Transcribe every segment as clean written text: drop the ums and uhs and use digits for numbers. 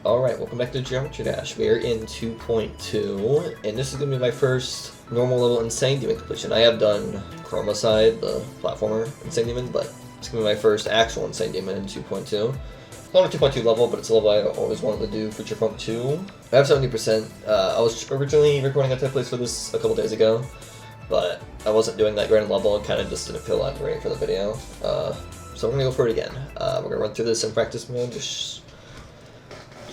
Alright, welcome back to Geometry Dash. We are in 2.2, and this is going to be my first normal level Insane Demon completion. I have done Chromoside, the platformer Insane Demon, but it's going to be my first actual Insane Demon in 2.2. Not a 2.2 level, but it's a level I always wanted to do, Future Funk 2. I have 70%. I was originally recording a template for this a couple days ago, but I wasn't doing that grand level and kind of just didn't feel like ready for the video. So we're going to go for it again. We're going to run through this in practice mode, just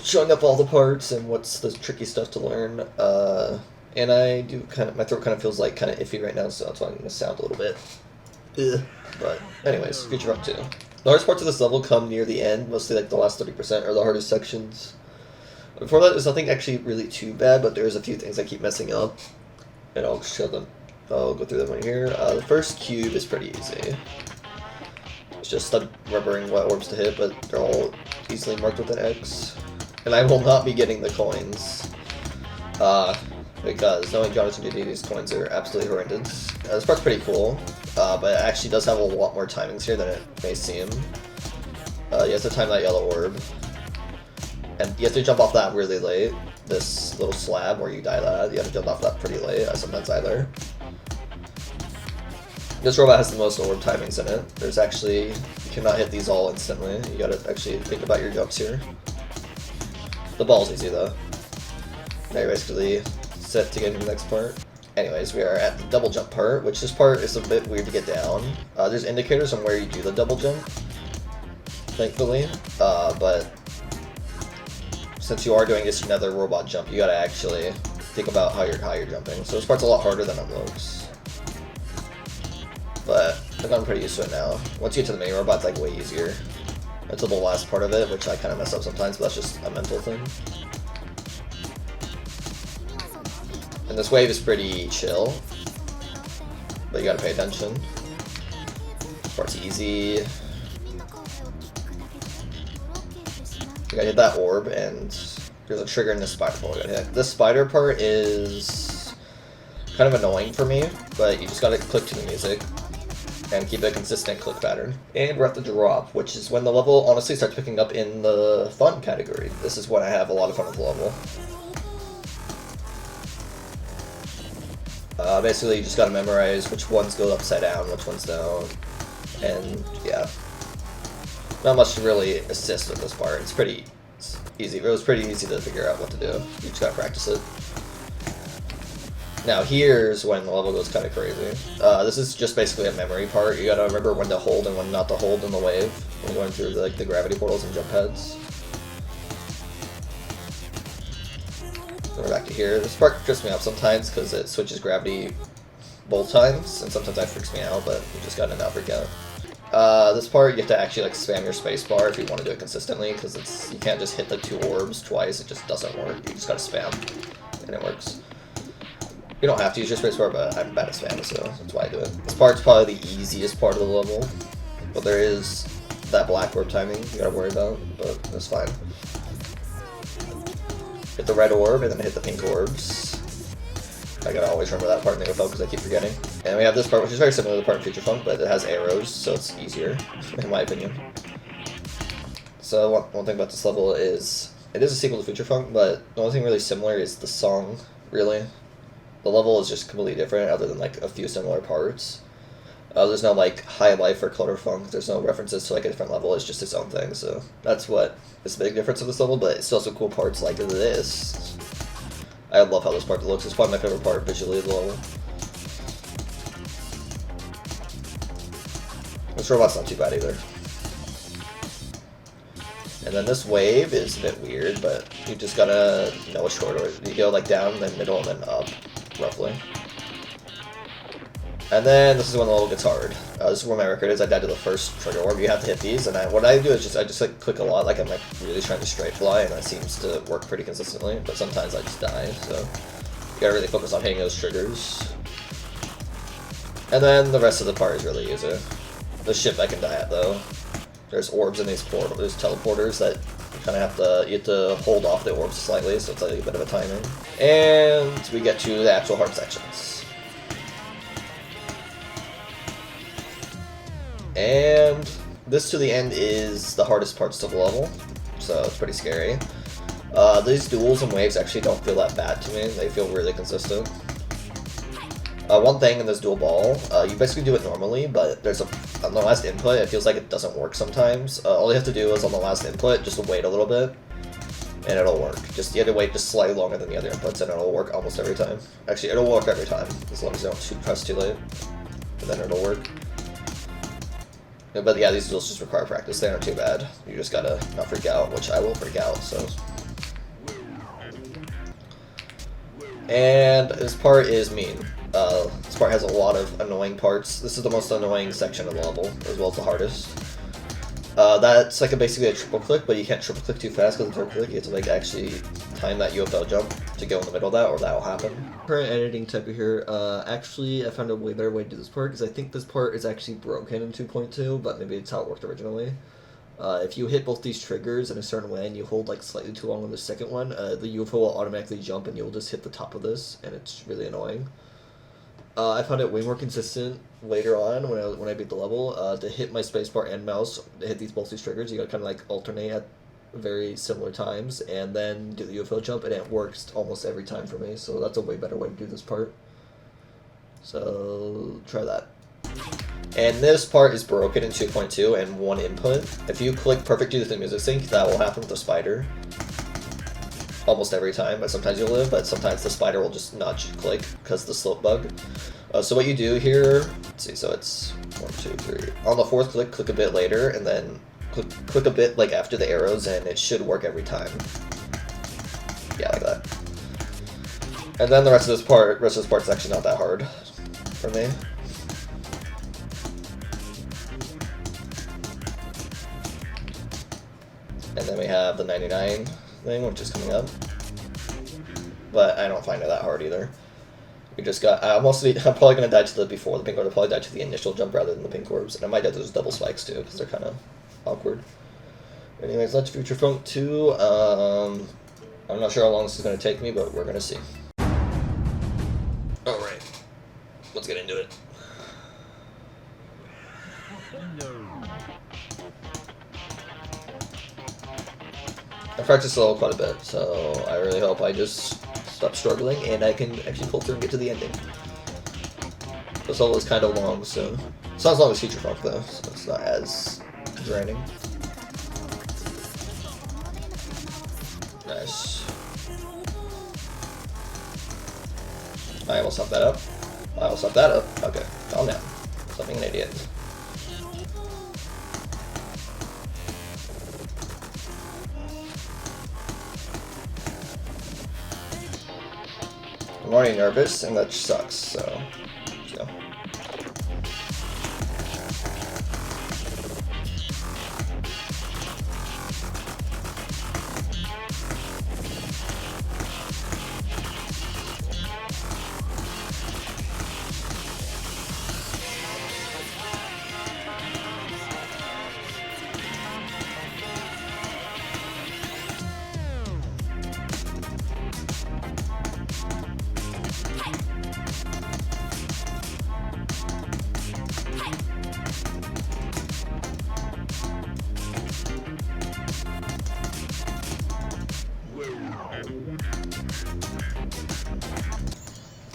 showing up all the parts and what's the tricky stuff to learn. And I do my throat kind of feels like kind of iffy right now, so that's why I'm going to sound a little bit. Ugh. But anyways, Future Funk 2. The hardest parts of this level come near the end, mostly like the last 30% are the hardest sections. Before that, there's nothing actually really too bad, but there's a few things I keep messing up, and I'll show them. I'll go through them right here. The first cube is pretty easy. It's just remembering what orbs to hit, but they're all easily marked with an X. And I will not be getting the coins, because knowing Jonathan Duty's coins are absolutely horrendous. This part's pretty cool, but it actually does have a lot more timings here than it may seem. You have to time that yellow orb, and you have to jump off that really late. This little slab where you die that, you have to jump off that pretty late. I sometimes die there. This robot has the most orb timings in it. There's actually, you cannot hit these all instantly. You gotta actually think about your jumps here. The ball's easy though. Now you're basically set to get into the next part. Anyways, we are at the double jump part, which this part is a bit weird to get down. There's indicators on where you do the double jump, thankfully, but since you are doing this another robot jump, you gotta actually think about how you're jumping. So this part's a lot harder than it looks, but I've gotten pretty used to it now. Once you get to the main robot, it's like way easier. Until the last part of it, which I kind of mess up sometimes, but that's just a mental thing. And this wave is pretty chill, but you gotta pay attention. This part's easy. You gotta hit that orb, and there's a trigger in this spider ball you gotta hit. This spider part is kind of annoying for me, but you just gotta click to the music and keep a consistent click pattern. And we're at the drop, which is when the level honestly starts picking up in the fun category. This is when I have a lot of fun with the level. Basically, you just gotta memorize which ones go upside down, which ones don't, and yeah. Not much to really assist with this part. It's pretty easy. It was pretty easy to figure out what to do. You just gotta practice it. Now here's when the level goes kind of crazy. This is just basically a memory part. You gotta remember when to hold and when not to hold in the wave when going through the gravity portals and jump heads. So we're back to here. This part trips me up sometimes because it switches gravity both times, and sometimes that freaks me out, but you just gotta not freak out. This part you have to actually like spam your spacebar if you want to do it consistently, because you can't just hit the two orbs twice. It just doesn't work. You just gotta spam, and it works. You don't have to use your spacebar, but I'm bad at spam, so that's why I do it. This part's probably the easiest part of the level, but there is that black orb timing you gotta worry about, but that's fine. Hit the red orb, and then hit the pink orbs. I gotta always remember that part in the info because I keep forgetting. And we have this part, which is very similar to the part in Future Funk, but it has arrows, so it's easier, in my opinion. So one thing about this level is, it is a sequel to Future Funk, but the only thing really similar is the song, really. The level is just completely different, other than like a few similar parts. There's no like High Life or Clutter Funk. There's no references to like a different level. It's just its own thing. So that's what is the big difference of this level. But it's still some cool parts like this. I love how this part looks. It's probably my favorite part visually of the level. This robot's not too bad either. And then this wave is a bit weird, but you just gotta know which corridor. You go like down, then middle, and then up. Roughly. And then this is when the level gets hard. This is where my record is. I died to the first trigger orb. You have to hit these, and what I do is I just like click a lot, like I'm like really trying to straight fly, and that seems to work pretty consistently. But sometimes I just die, so you gotta really focus on hitting those triggers. And then the rest of the part is really easy. The ship I can die at though. There's orbs in these portals. There's teleporters that you have to hold off the orbs slightly, so it's like a bit of a timing. And we get to the actual hard sections. And this to the end is the hardest parts of the level, so it's pretty scary. These duels and waves actually don't feel that bad to me. They feel really consistent. One thing in this dual ball, you basically do it normally, but there's on the last input, it feels like it doesn't work sometimes. All you have to do is on the last input, just wait a little bit, and it'll work. You have to wait just slightly longer than the other inputs, and it'll work almost every time. Actually, it'll work every time, as long as you don't press too late, and then it'll work. But yeah, these duels just require practice. They aren't too bad. You just gotta not freak out, which I will freak out, so. And this part is mean. This part has a lot of annoying parts. This is the most annoying section of the level, as well as the hardest. That's like basically a triple click, but you can't triple click too fast because the triple click, you have to like actually time that UFO jump to go in the middle of that, or that'll happen. Current editing type here, actually I found a way better way to do this part, because I think this part is actually broken in 2.2, but maybe it's how it worked originally. If you hit both these triggers in a certain way and you hold like slightly too long on the second one, the UFO will automatically jump and you'll just hit the top of this, and it's really annoying. I found it way more consistent later on when I beat the level. To hit my spacebar and mouse, to hit both these triggers, you gotta kind of like alternate at very similar times, and then do the UFO jump, and it works almost every time for me. So that's a way better way to do this part. So try that. And this part is broken in 2.2 and one input. If you click perfect to the music sync, that will happen with the spider. Almost every time, but sometimes you'll live, but sometimes the spider will just not click because of the slope bug. So what you do here, let's see, so it's 1, 2, 3. On the fourth click, click a bit later, and then click a bit like after the arrows, and it should work every time. Yeah, like that. And then the rest of this part's actually not that hard for me. And then we have the 99 thing, which is coming up. But I don't find it that hard either. We just got, I'm probably going to die to before the pink orb. I'll probably die to the initial jump rather than the pink orbs. And I might die to those double spikes too, because they're kind of awkward. Anyways, let's Future Funk 2. I'm not sure how long this is going to take me, but we're going to see. Alright, let's get into it. I practiced the level quite a bit, so I really hope I just stop struggling and I can actually pull through and get to the ending. This level is kind of long, so it's not as long as Future Funk though, so it's not as draining. Nice. I almost set that up. I almost set that up. Okay, calm down. Stop being an idiot. I'm already nervous, and that sucks, so let's go.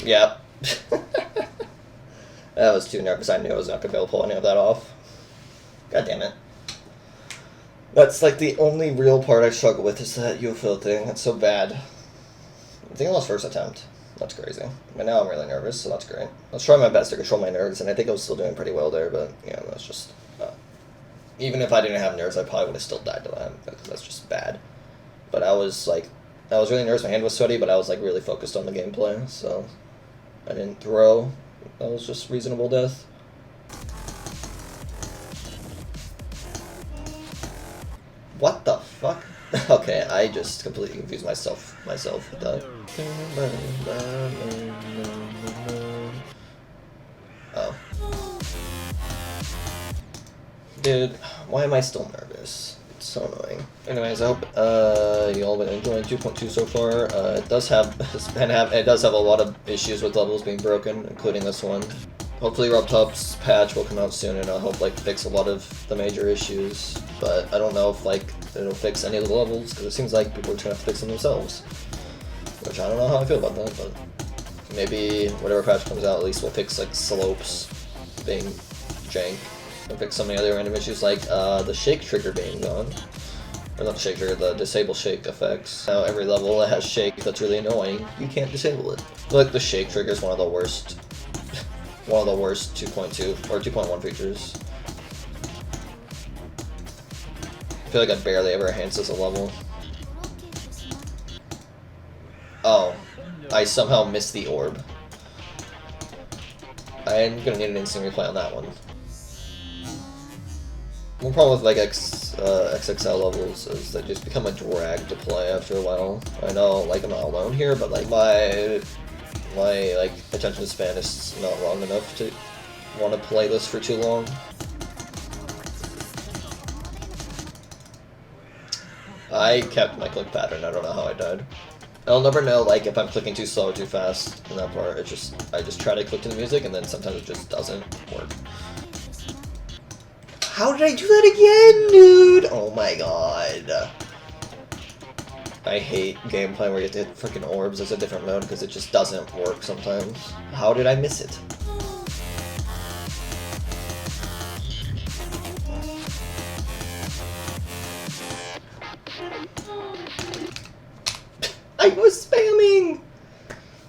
Yep. That was too nervous. I knew I was not going to be able to pull any of that off. God damn it. That's like the only real part I struggle with is that UFO thing. That's so bad. I think I lost first attempt. That's crazy. But now I'm really nervous, so that's great. I was trying my best to control my nerves, and I think I was still doing pretty well there, but yeah, that's just... even if I didn't have nerves, I probably would have still died to that, because that's just bad. But I was really nervous, my hand was sweaty, but I was like really focused on the gameplay, so I didn't throw. That was just reasonable death. What the fuck? Okay, I just completely confused myself with that. Oh. Dude, why am I still nervous? It's so annoying. Anyways, I hope you all been enjoying 2.2 so far. It does have a lot of issues with levels being broken, including this one. Hopefully RobTop's patch will come out soon and I'll help like fix a lot of the major issues. But I don't know if like it'll fix any of the levels, because it seems like people are trying to fix them themselves. Which I don't know how I feel about that, but maybe whatever patch comes out at least will fix like slopes being jank, and fix so many other random issues like the shake trigger being gone. Or not the shake trigger, the disable shake effects. Now every level that has shake that's really annoying, you can't disable it. Like the shake trigger is one of the worst 2.2 or 2.1 features. I feel like I barely ever enhance this a level. Oh, I somehow missed the orb. I'm gonna need an instant replay on that one. One problem with like XXL levels is they just become a drag to play after a while. I know, like, I'm not alone here, but like my like attention span is not long enough to want to play this for too long. I kept my click pattern. I don't know how I died. I'll never know, like, if I'm clicking too slow or too fast in that part. I just try to click to the music, and then sometimes it just doesn't work. How did I do that again, dude? Oh my god. I hate gameplay where you have to hit freaking orbs as a different mode because it just doesn't work sometimes. How did I miss it? I was spamming!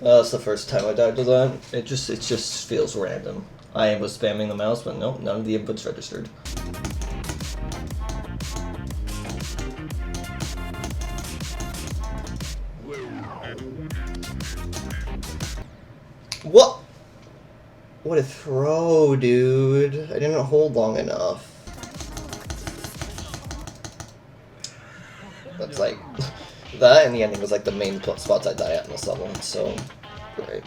That's the first time I died to that. It just feels random. I was spamming the mouse, but nope, none of the inputs registered. What? What a throw, dude. I didn't hold long enough. That's like... that and the ending was like the main spots I die at in this level, so... great.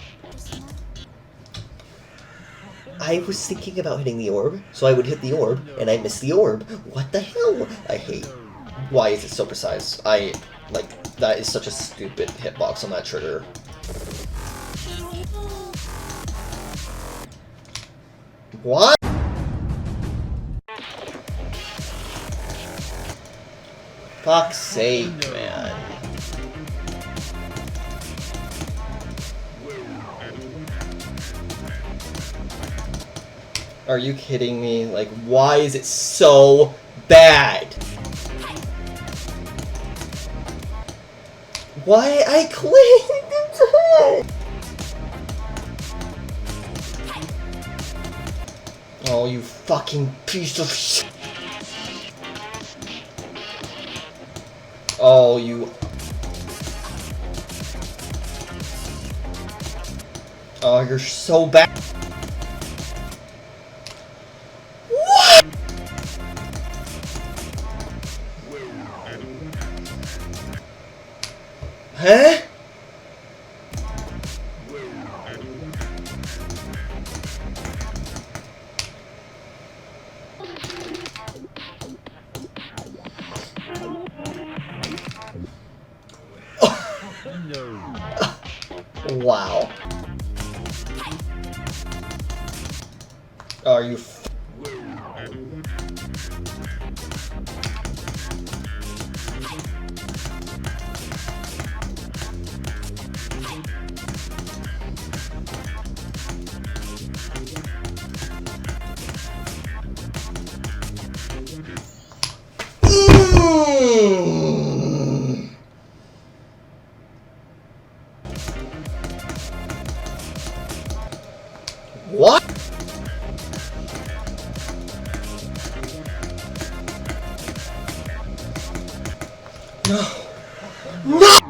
I was thinking about hitting the orb, so I would hit the orb, and I missed the orb. What the hell? I hate... why is it so precise? Like, that is such a stupid hitbox on that trigger. What? Fuck's sake, man. Are you kidding me? Like, why is it so bad? Why I clicked? Oh, you fucking piece of shit. Oh, you... oh, you're so bad. What? Huh? Wow. Are you what? No. No!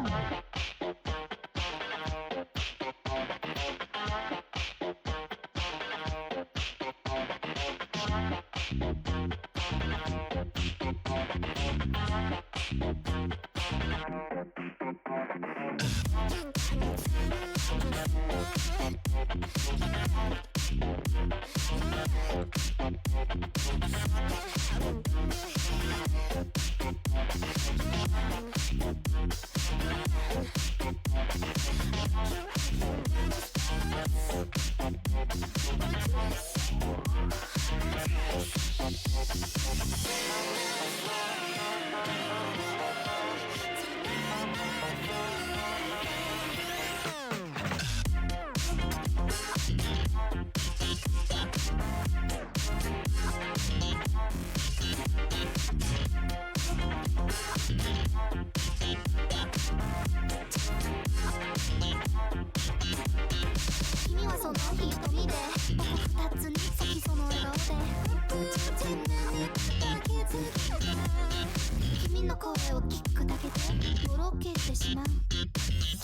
けてしまう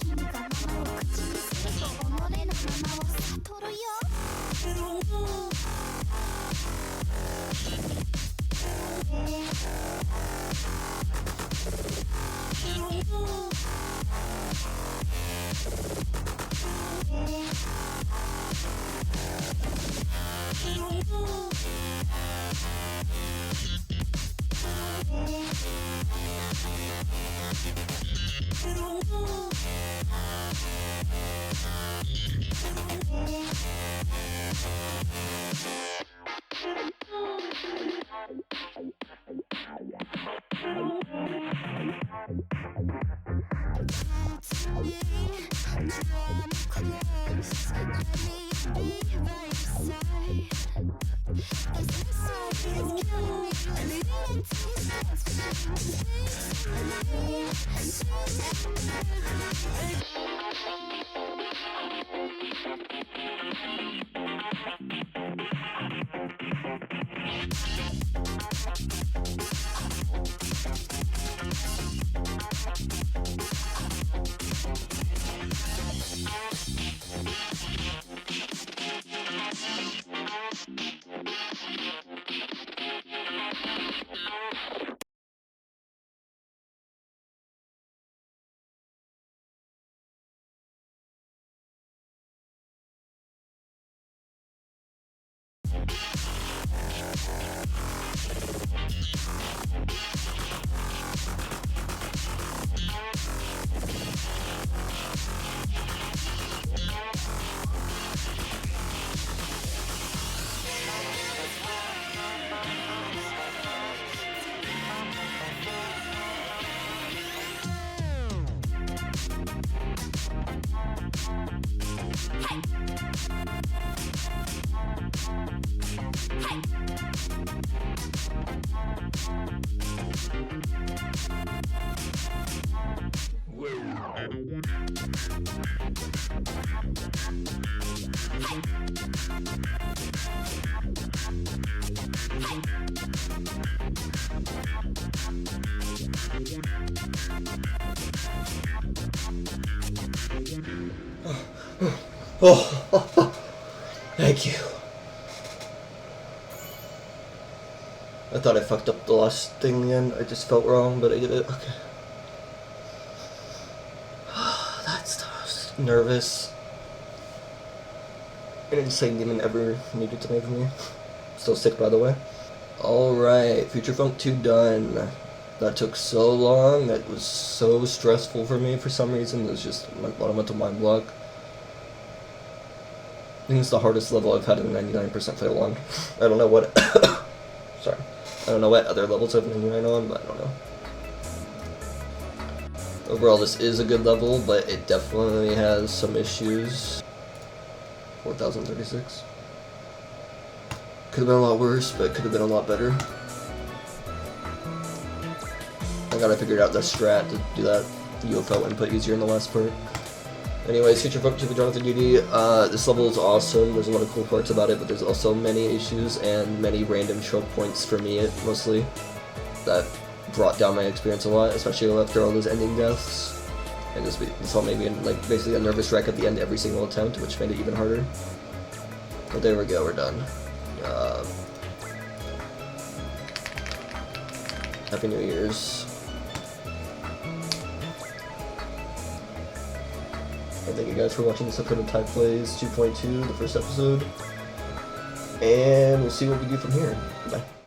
君がままを口にすると己のままを悟るよOh, thank you. I thought I fucked up the last thing in the end. I just felt wrong, but I did it. Okay. That's tough. Nervous. An insane demon ever needed to make me. Still sick, by the way. Alright, Future Funk 2 done. That took so long. That was so stressful for me for some reason. It was just a monumental mind block. I think it's the hardest level I've had a 99% fail on. I don't know what... Sorry. I don't know what other levels I've 99 on, but I don't know. Overall, this is a good level, but it definitely has some issues. 4036. Could have been a lot worse, but could have been a lot better. I gotta figure out the strat to do that UFO input easier in the last part. Anyways, Future Funk 2 for Jonathan Duty. This level is awesome. There's a lot of cool parts about it, but there's also many issues and many random choke points for me, mostly, that brought down my experience a lot, especially after all those ending deaths. And this all made me like basically a nervous wreck at the end every single attempt, which made it even harder. But there we go, we're done. Happy New Year's. Thank you guys for watching this episode of Ty Plays 2.2, the first episode. And we'll see what we do from here. Bye.